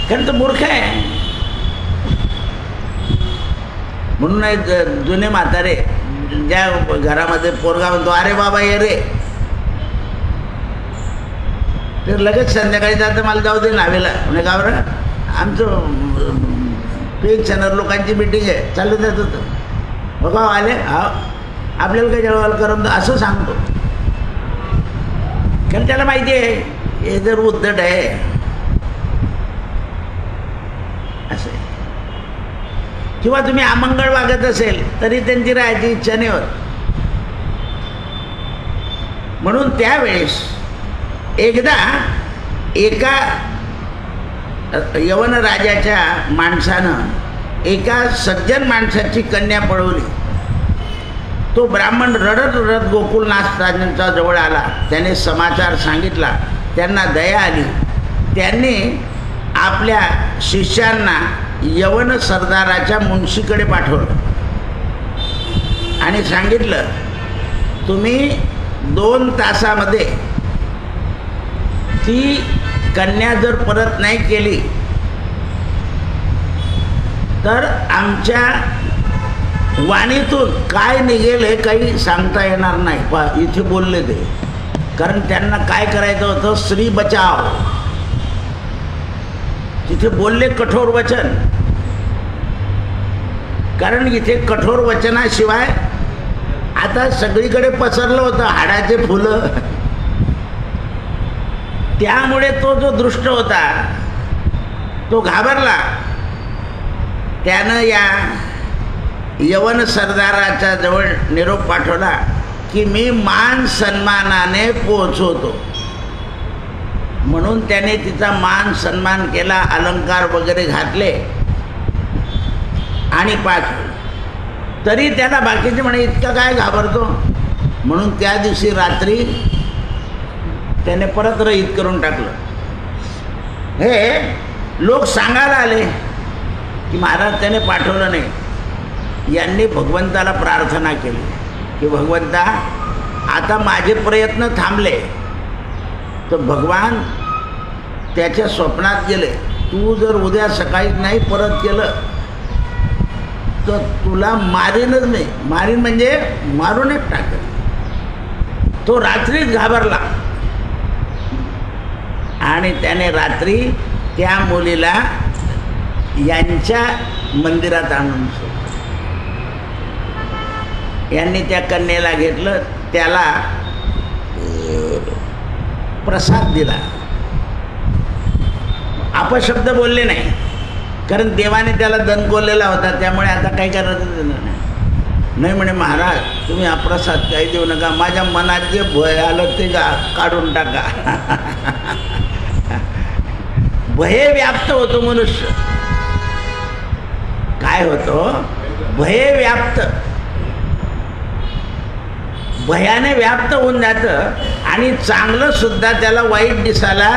B: कारण तो मूर्ख आहे. म्हणून जुने म्हातारे ज्या घरामध्ये पोरगा म्हणतो अरे बाबा ये रे, तर लगेच संध्याकाळी जातं मला जाऊ दे नावेला. म्हणजे का बरं, आमचं पेन्शनर लोकांची मीटिंग आहे, चालू जात होतं. बघा आले, हा आपल्याला काही जळवाल करून असं सांगतो. कारण त्याला माहिती आहे हे जर उद्धट आहे असं. किंवा तुम्ही अमंगळ वागत असेल तरी त्यांची राहायची इच्छा नाही होत. म्हणून त्यावेळेस एकदा एका यवन राजाच्या माणसानं एका सज्जन माणसाची कन्या पळवली. तो ब्राह्मण रडत रडत गोकुलनाथ राजांच्या जवळ आला. त्याने समाचार सांगितला. त्यांना दया आली. त्यांनी आपल्या शिष्यांना यवन सरदाराच्या मुन्शीकडे पाठवलं आणि सांगितलं तुम्ही 2 तासामध्ये ती कन्या जर परत नाही केली तर आमच्या वाणीतून काय निघेल हे काही सांगता येणार नाही. इथे बोलले ते, कारण त्यांना काय करायचं होतं, स्त्री बचाव. तिथे बोलले कठोर वचन, कारण इथे कठोर वचनाशिवाय आता सगळीकडे पसरलं होतं हाडाचे फुलं. त्यामुळे तो जो दृष्ट होता तो घाबरला. त्यानं या यवन सरदाराच्या जवळ निरोप पाठवला की मी मान सन्मानाने पोहोचवतो. म्हणून त्याने तिचा मान सन्मान केला, अलंकार वगैरे घातले आणि पाठवले. तरी त्याला बाकीचे म्हणे इतका काय घाबरतो. म्हणून त्या दिवशी रात्री त्याने परत रहित करून टाकलं. हे लोक सांगायला आले की महाराज त्याने पाठवलं नाही. यांनी भगवंताला प्रार्थना केली की भगवंता आता माझे प्रयत्न थांबले. तर भगवान त्याच्या स्वप्नात गेले, तू जर उद्या सकाळी नाही परत केलं तर तुला मारीनच नाही. मारीन म्हणजे मारूनच टाकेल. तो रात्रीच घाबरला आणि त्याने रात्री त्या मुलीला यांच्या मंदिरात आणून सोडलं. यांनी त्या कन्येला घेतलं, त्याला प्रसाद दिला. अपशब्द बोलले नाही, कारण देवाने त्याला दणकवलेला होता. त्यामुळे आता काही करायचं नाही. म्हणे महाराज तुम्ही अप्रसाद काही देऊ नका, माझ्या मनात जे भय आलं ते काढून टाका. भय व्याप्त होतो मनुष्य. काय होतो, भय व्याप्त, भयाने व्याप्त होऊन जातं आणि चांगलं सुद्धा त्याला वाईट दिसायला.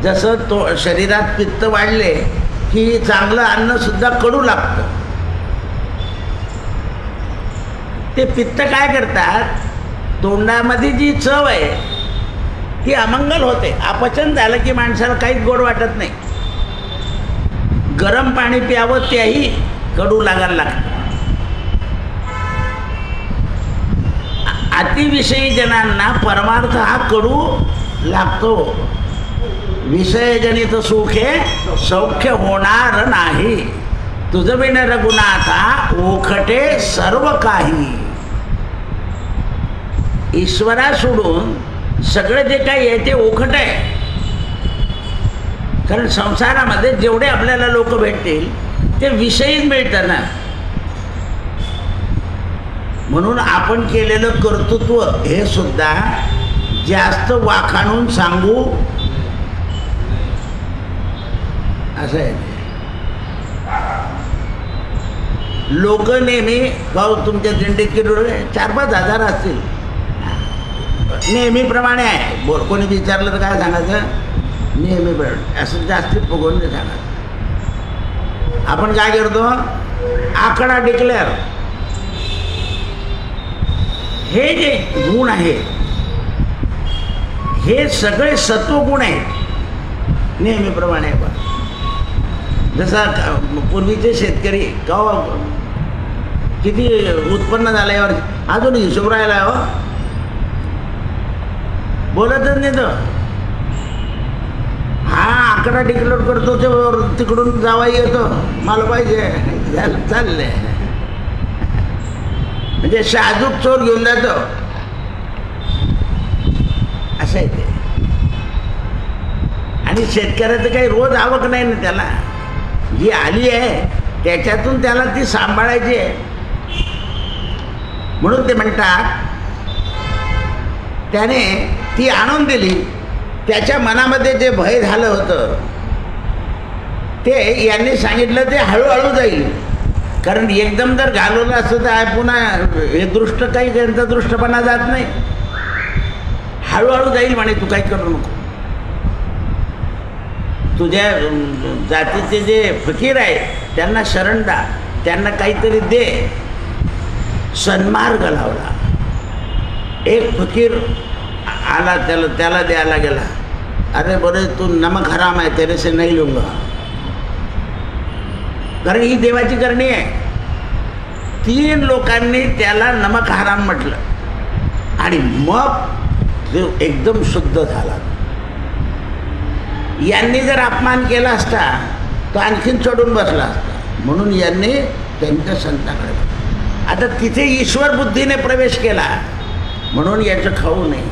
B: जसं तो शरीरात पित्त वाढले की चांगलं अन्न सुद्धा कडू लागतं. ते पित्त काय करतात, तोंडामध्ये जी चव आहे ती अमंगल होते. अपचन झालं की माणसाला काहीच गोड वाटत नाही. गरम पाणी प्यावं त्याही कडू लागायला लागतं. अतिविषयी जनांना परमार्थ हा कडू लागतो. विषयजनित सुखे सौख्य होणार नाही. तुझं बिन रघुनाथा ओखटे सर्व काही. ईश्वरा सोडून सगळं जे काही आहे ते ओखट आहे. कारण संसारामध्ये जेवढे आपल्याला लोक भेटतील ते विषयीच मिळतात ना. म्हणून आपण केलेलं कर्तृत्व हे सुद्धा जास्त वाखाणून सांगू असं आहे. लोक नेहमी भाऊ तुमच्या दिंडीत किती 4-5 हजार असतील, नेहमीप्रमाणे आहे. कोणी विचारलं तर काय सांगायचं, नेहमीप्रमाणे, असं जास्ती फुगवून नाही सांगायचं. आपण काय करतो, आकडा डिक्लेअर. हे जे गुण आहेत हे सगळे सत्वगुण आहेत नेहमीप्रमाणे. जसा पूर्वीचे शेतकरी किती उत्पन्न झालं यावर, अजून हिशोब राहिला हो, बोलतच नाही तो. हा आकडा डिक्लेअर करतो ते तिकडून जावाई येतो, मला पाहिजे, चालले. म्हणजे साजूक चोर घेऊन जातो, असं आहे ते. आणि शेतकऱ्याचं काही रोज आवक नाही ना, त्याला जी आली आहे त्याच्यातून त्याला ती सांभाळायची आहे. म्हणून ते म्हणतात त्याने ती आणून दिली. त्याच्या मनामध्ये जे भय झालं होतं ते यांनी सांगितलं ते हळूहळू जाईल. कारण एकदम जर घालवलं असतं तर पुन्हा हे दृष्ट काही त्यांचा दृष्टपणा जात नाही. हळूहळू जाईल म्हणे, तू काही करू नको. तुझ्या जातीचे जे फकीर आहे त्यांना शरण दा, त्यांना काहीतरी दे. सन्मार्ग लावला. एक फकीर आला, त्याला द्यायला गेला. अरे बरे तू नमक हराम आहे, तेरे से नहीं लूंगा. कारण ही देवाची करणी आहे. 3 लोकांनी त्याला नमक हराम म्हटलं आणि मग तो एकदम शुद्ध झाला. यांनी जर अपमान केला असता तो आणखीन चढून बसला असता. म्हणून यांनी त्यांच्या संतांकडे, आता तिथे ईश्वर बुद्धीने प्रवेश केला म्हणून याचं खाऊ नये.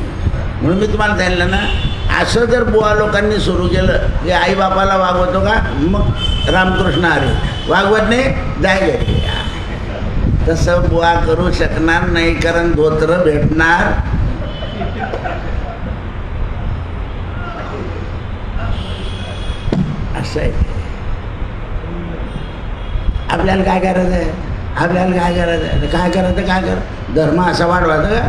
B: म्हणून मी तुम्हाला सांगितलं ना, असं जर बुवा लोकांनी सुरू केलं की आईबापाला वागवतो का, मग रामकृष्ण हरी वागवत नाही, जाय घरी. तसं बुवा करू शकणार नाही, कारण धोत्र भेटणार असं आहे. आपल्याला काय करायचं आहे, आपल्याला काय करायचं आहे, काय करायचं, काय कर, धर्म असा वाढवायचा का?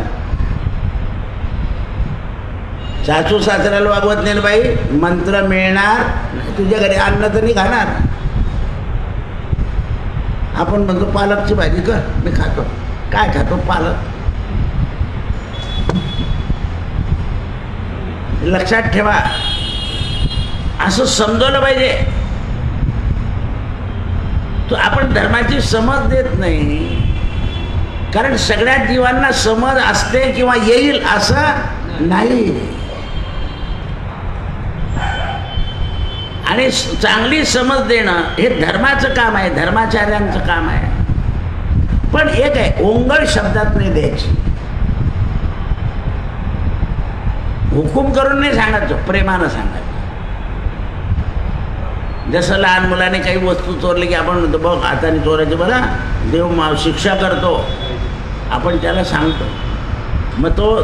B: सासू सासऱ्याला वागवत नाही बाई, मंत्र मिळणार, तुझ्या घरी अन्न तर नाही खाणार. आपण म्हणतो पालकची भाजी कर, मी खातो. काय खातो? पालक. लक्षात ठेवा, असं समजवलं पाहिजे. तो आपण धर्माची समज देत नाही, कारण सगळ्या जीवांना समज असते किंवा येईल असं नाही. आणि चांगली समज देणं हे धर्माचं काम आहे, धर्माचार्यांचं काम आहे. पण एक आहे, ओंगळ शब्दात नाही द्यायची. हुकूम करून नाही सांगायचं, प्रेमानं सांगायचं. जसं लहान मुलाने काही वस्तू चोरली की आपण म्हणतो बघ हाताने चोरायची, बघा देव शिक्षा करतो, आपण त्याला सांगतो. मग तो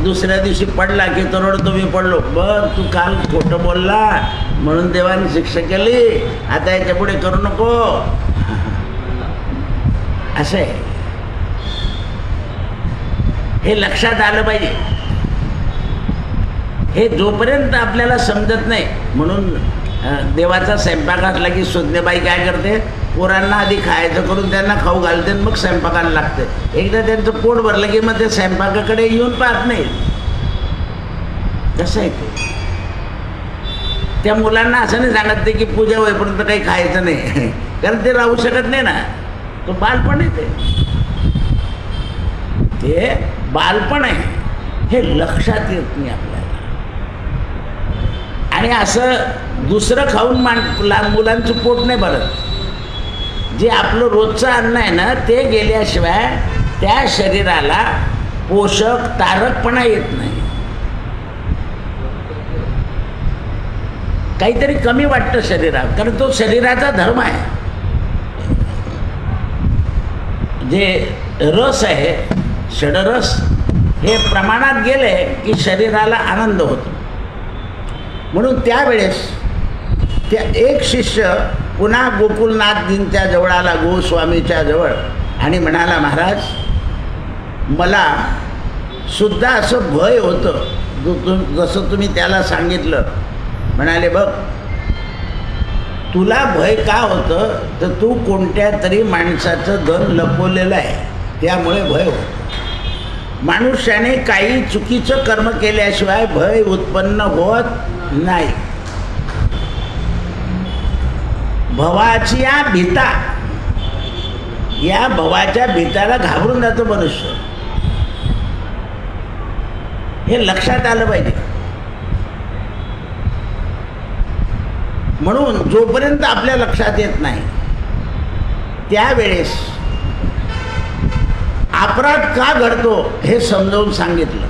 B: दुसऱ्या दिवशी पडला की तो रडतो, मी पडलो, बघ तू काल खोटं बोलला म्हणून देवाने शिक्षा केली, आता याच्या पुढे करू नको. असं आहे, हे लक्षात आलं पाहिजे. हे जोपर्यंत आपल्याला समजत नाही, म्हणून देवाचा स्वयंपाक असला की सुज्ञबाई काय करते, पोरांना आधी खायचं करून त्यांना खाऊ घालते आणि मग स्वयंपाकाला लागते. एकदा त्यांचं पोट भरलं की मग ते स्वयंपाकाकडे येऊन पाहत नाही. कसं आहे ते, त्या मुलांना असं नाही सांगत ते की पूजा होईपर्यंत काही खायचं नाही, कारण ते राहू शकत नाही ना. तो बालपण आहे, ते बालपण आहे, हे लक्षात येत नाही आपल्याला. आणि असं दुसरं खाऊन लहान मुलांचं पोट नाही भरत. जे आपलं रोजचं अन्न आहे ना, ते गेल्याशिवाय त्या शरीराला पोषक तारकपणा येत नाही. काहीतरी कमी वाटतं शरीरात, कारण तो शरीराचा धर्म आहे. जे रस आहे, षडरस, हे प्रमाणात गेले की शरीराला आनंद होतो. म्हणून त्यावेळेस त्या एक शिष्य पुन्हा गोकुलनाथजींच्या जवळ आला, गोस्वामीच्या जवळ, आणि म्हणाला, महाराज मला सुद्धा असं भय होतं जसं तुम्ही त्याला सांगितलं. म्हणाले, बघ तुला भय का होतं, तर तू कोणत्या तरी माणसाचं धन लपवलेलं आहे, त्यामुळे भय होतं. मनुष्याने काही चुकीचं कर्म केल्याशिवाय भय उत्पन्न होत नाही. भवाची भीता या भवाच्या भीताला घाबरून जातो मनुष्य. हे लक्षात आलं पाहिजे. म्हणून जोपर्यंत आपल्या लक्षात येत नाही त्यावेळेस अपराध का घडतो हे समजावून सांगितलं.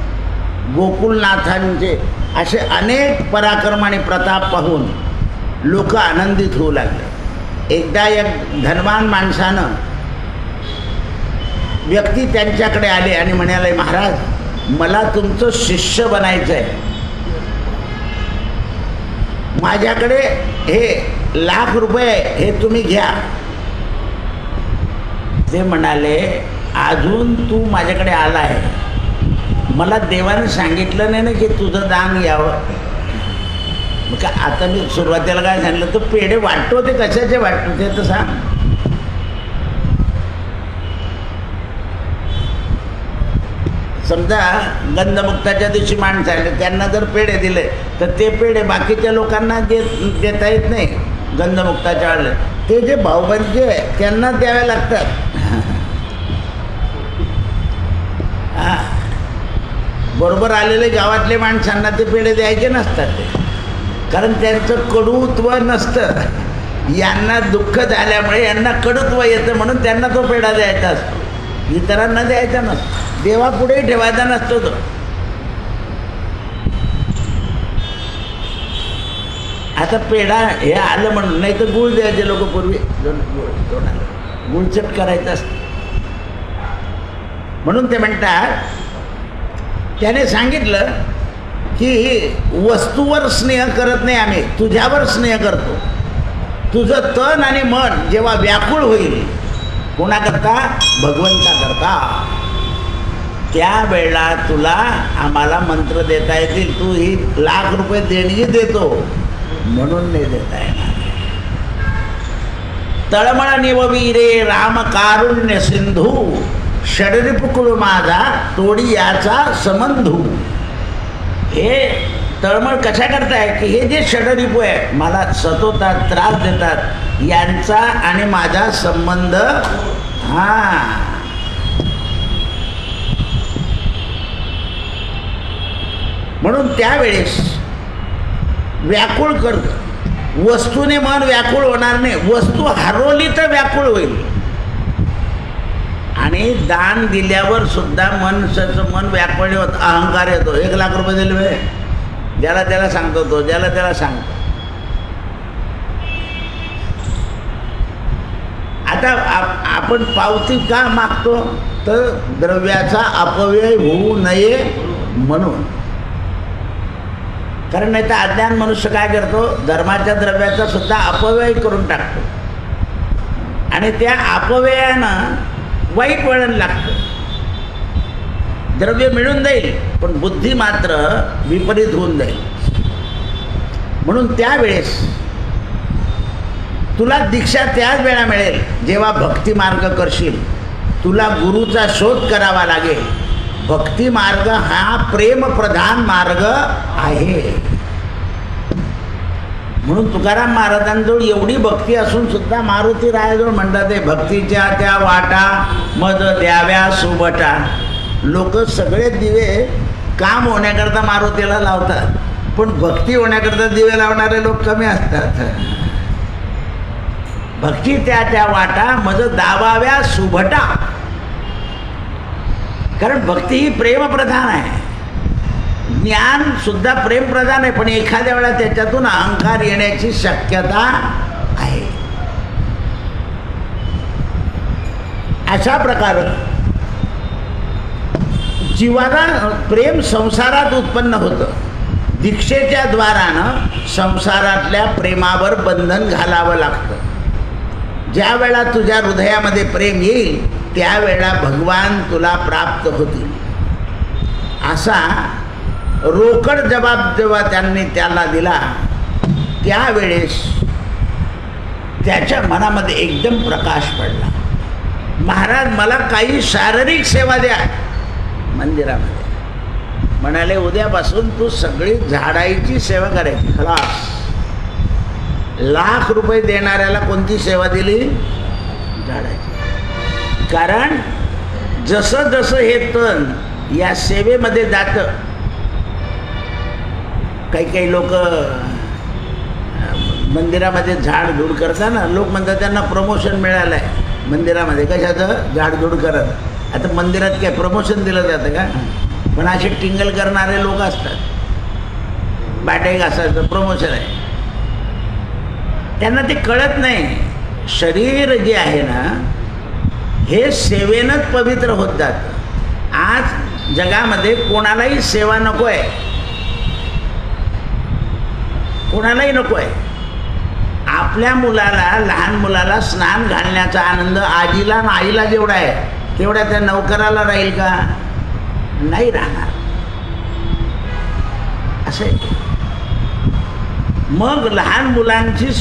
B: गोकुळनाथांचे असे अनेक पराक्रम आणि प्रताप पाहून लोक आनंदित होऊ लागले. एकदा एक धनवान माणसानं व्यक्ती त्यांच्याकडे आले आणि म्हणाले, महाराज मला तुमचं शिष्य बनायचं आहे, माझ्याकडे हे ₹1,00,000 हे तुम्ही घ्या. ते म्हणाले, अजून तू माझ्याकडे आला आहे, मला देवाने सांगितलं नाही ना की तुझं दान घ्यावं. मग आता मी सुरुवातीला काय सांगितलं, तर पेढे वाटतो ते कशाचे वाटतो ते तर सांग. समजा गंधमुक्ताच्या दिवशी माणसं आले, त्यांना जर पेढे दिले तर ते पेढे बाकीच्या लोकांना देता येत नाही. गंधमुक्ताच्या आले ते जे भाऊबंदी आहे त्यांना द्यावे लागतात. बरोबर आलेले गावातले माणसांना ते पेढे द्यायचे नसतात ते, कारण त्यांचं कडूत्व नसतं. यांना दुःख झाल्यामुळे यांना कडूत्व येतं म्हणून त्यांना तो पेढा द्यायचा असतो, इतरांना द्यायचा नसतो. देवापुढेही ठेवायचा नसतो तो. आता पेढा हे आलं म्हणून, नाही तर गुळ द्यायचे लोक पूर्वी, गुळचट करायचं असतं. म्हणून ते म्हणतात, त्याने सांगितलं की वस्तूवर स्नेह करत नाही आम्ही, तुझ्यावर स्नेह करतो. तुझं तन आणि मन जेव्हा व्याकुळ होईल कोणाकरता, भगवंताकरता, त्यावेळेला तुला आम्हाला मंत्र देता येतील. तू ही ₹1,00,000 देणगी देतो म्हणून नाही देता येणार. तळमळ निववी रे राम कारुण्य सिंधू, षडरिपुकुळ माझा तोडी याचा संबंधू. हे तळमळ कशा करताय की हे जे षडरिपू आहे, मला सतवतात, त्रास देतात, यांचा आणि माझा संबंध म्हणून त्यावेळेस व्याकुळ करत. वस्तूने मन व्याकुळ होणार नाही, वस्तू हरवली तर व्याकुळ होईल. आणि दान दिल्यावर सुद्धा मनुष्याचं मन व्याकुळ होत, अहंकार येतो. ₹1,00,000 दिले, ज्याला त्याला सांगतो तो, ज्याला त्याला सांगतो. आता आपण पावती का मागतो, तर द्रव्याचा अपव्यय होऊ नये म्हणून. कारण नाही तर अज्ञान मनुष्य काय करतो, धर्माच्या द्रव्याचा सुद्धा अपव्यय करून टाकतो आणि त्या अपव्ययानं वाईट वळण लागतं. द्रव्य मिळून जाईल पण बुद्धी मात्र विपरीत होऊन जाईल. म्हणून त्यावेळेस तुला दीक्षा त्याच वेळा मिळेल जेव्हा भक्ती मार्ग करशील. तुला गुरुचा शोध करावा लागेल. भक्ती मार्ग हा प्रेमप्रधान मार्ग आहे. म्हणून तुकाराम महाराजांजवळ एवढी भक्ती असून सुद्धा मारुती रायाजवळ म्हणतात ते भक्तीच्या त्या वाटा मज द्याव्या सुबटा. लोक सगळे दिवे काम होण्याकरता मारुतीला लावतात, पण भक्ती होण्याकरता दिवे लावणारे लोक कमी असतात. भक्ती त्या त्या वाटा मज दाबाव्या सुभटा. कारण भक्ती ही प्रेमप्रधान आहे. ज्ञान सुद्धा प्रेमप्रधान आहे, पण एखाद्या वेळा त्याच्यातून अहंकार येण्याची शक्यता आहे. अशा प्रकारे जीवाला प्रेम संसारात उत्पन्न होतं. दीक्षेच्या द्वारानं संसारातल्या प्रेमावर बंधन घालावं लागतं. ज्या वेळा तुझ्या हृदयामध्ये प्रेम येईल त्यावेळेला भगवान तुला प्राप्त होतील. असा रोकड जबाब जेव्हा त्यांनी त्याला दिला त्यावेळेस त्याच्या मनामध्ये एकदम प्रकाश पडला. महाराज मला काही शारीरिक सेवा द्या मंदिरामध्ये. म्हणाले उद्यापासून तू सगळी झाडायची सेवा करायची. खलास. ₹1,00,000 देणाऱ्याला कोणती सेवा दिली? झाडायची. कारण जसं जसं हे तण या सेवेमध्ये जातं, काही काही लोक मंदिरामध्ये झाडझूड करताना लोक म्हणतात त्यांना प्रमोशन मिळालं आहे मंदिरामध्ये. कशाचं? झाडझूड करत. आता मंदिरात काय प्रमोशन दिलं जातं का? पण असे टिंगल करणारे लोक असतात, बाटे घासायचं प्रमोशन आहे. त्यांना ते कळत नाही. शरीर जे आहे ना हे सेवेनंच पवित्र होत जातं. आज जगामध्ये कोणालाही सेवा नको आहे, कोणालाही नको आहे. आपल्या मुलाला, लहान मुलाला स्नान घालण्याचा आनंद आजीला आणि आईला जेवढा आहे तेवढ्या त्या नौकराला राहील का? नाही राहणार. असे मग लहान मुलांची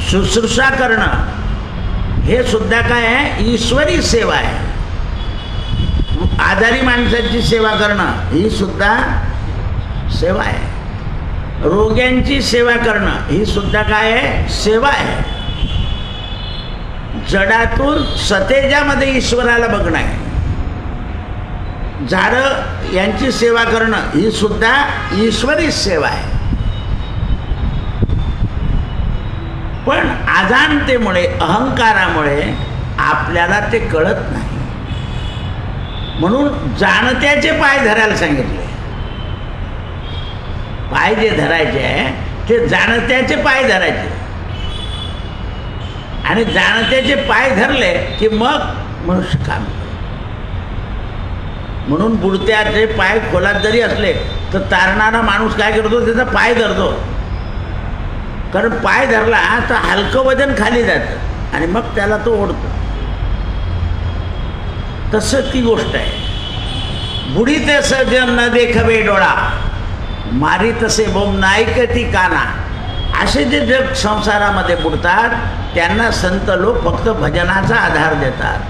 B: शुश्रूषा करणं हे सुद्धा काय आहे? ईश्वरी सेवा आहे. आजारी माणसाची सेवा करणं ही सुद्धा सेवा आहे. रोग्यांची सेवा करणं ही सुद्धा काय आहे? सेवा आहे. जडातून सतेजामध्ये ईश्वराला बघणं आहे. झाडं यांची सेवा करणं ही सुद्धा ईश्वरी सेवा आहे. पण अजाणतेमुळे, अहंकारामुळे आपल्याला ते कळत नाही. म्हणून जाणत्याचे पाय धरायला सांगितले. पाय जे धरायचे आहे ते जाणत्याचे पाय धरायचे, आणि जाणत्याचे पाय धरले की मग मनुष्य काम. म्हणून बुडत्याचे पाय खोलात जरी असले तर तारणारा माणूस काय करतो? त्याचा पाय धरतो. कारण पाय धरला तर हलकं वजन खाली जातं आणि मग त्याला तो ओढतो. तसं ती गोष्ट आहे. बुडी तसं जन न देखवे डोळा, मारी तसे बोम नायकती काना. असे जे जग संसारामध्ये बुडतात त्यांना संत लोक फक्त भजनाचा आधार देतात.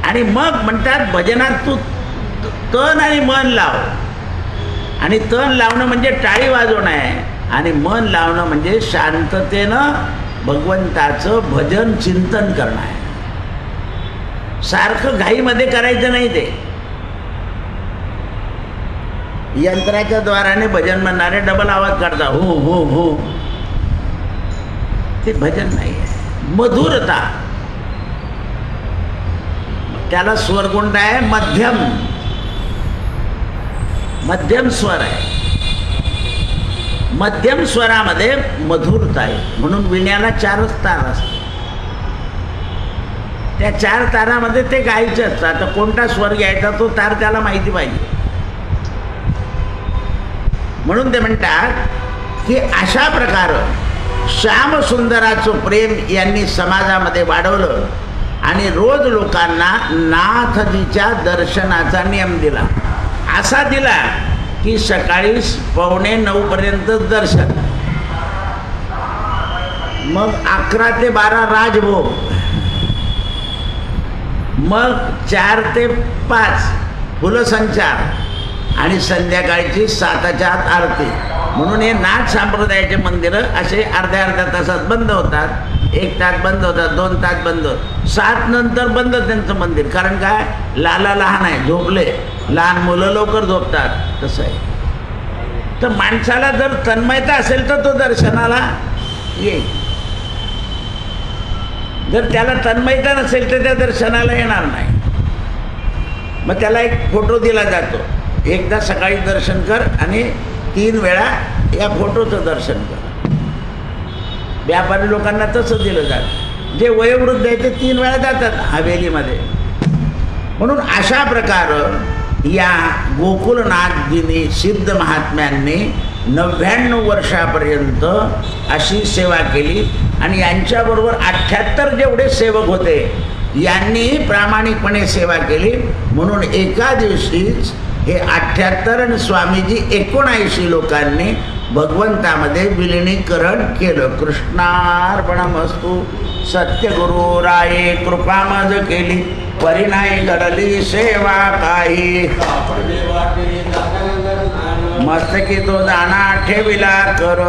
B: आणि मग म्हणतात भजनात तू तन आणि मन लाव. आणि तन लावणं म्हणजे टाळी वाजवणं आहे, आणि मन लावणं म्हणजे शांततेनं भगवंताचं भजन चिंतन करणं आहे. सारखं घाईमध्ये करायचं नाही. ते यंत्राच्या द्वाराने भजन म्हणणारे डबल आवाज काढतात, हो हो हो. ते भजन नाही आहे. मधुरता, त्याला स्वर कोणता आहे? मध्यम. मध्यम स्वर आहे. मध्यम स्वरामध्ये मधुरता आहे. म्हणून विण्याला 4च तार असतात. त्या 4 तारामध्ये ते गायचे असतात. आता कोणता स्वर घ्यायचा तो तार त्याला माहिती पाहिजे. म्हणून ते म्हणतात की अशा प्रकारे श्यामसुंदराचं प्रेम यांनी समाजामध्ये वाढवलं आणि रोज लोकांना नाथजीच्या दर्शनाचा नियम दिला. असा दिला की सकाळी 8:45 पर्यंत दर्शन, मग 11 ते 12 राजभोग, मग 4 ते 5 फुलसंचार आणि संध्याकाळची 7च्या आत आरती. म्हणून हे नाथ संप्रदायाचे मंदिरं असे अर्ध्या तासात बंद होतात, 1 तास बंद होतात, 2 तास बंद होतात. 7 नंतर बंद त्यांचं मंदिर. कारण काय? लाला लहान आहे, झोपले. लहान मुलं लवकर झोपतात. तसं आहे. तर माणसाला जर तन्मयता असेल तर तो दर्शनाला येईल. जर त्याला तन्मयता नसेल तर त्या दर्शनाला येणार नाही. मग त्याला एक फोटो दिला जातो, एकदा सकाळी दर्शन कर आणि 3 वेळा या फोटोचं दर्शन कर. व्यापारी लोकांना तसं दिलं जातं. जे वयोवृद्ध आहे ते 3 वेळा जातात हवेलीमध्ये. म्हणून अशा प्रकारे या गोकुलनाथजींनी सिद्ध महात्म्यांनी 99 वर्षापर्यंत अशी सेवा केली. आणि यांच्याबरोबर 78 जेवढे सेवक होते यांनी प्रामाणिकपणे सेवा केली. म्हणून एका दिवशीच हे 78 आणि स्वामीजी 79 लोकांनी भगवंतामध्ये विलिनीकरण केलं. कृष्णार्पणमस्तु. सत्यगुरु राये कृपा मज केली, परिणाई घडली सेवा काही. मस्तकी तो दाना ठेविला कर.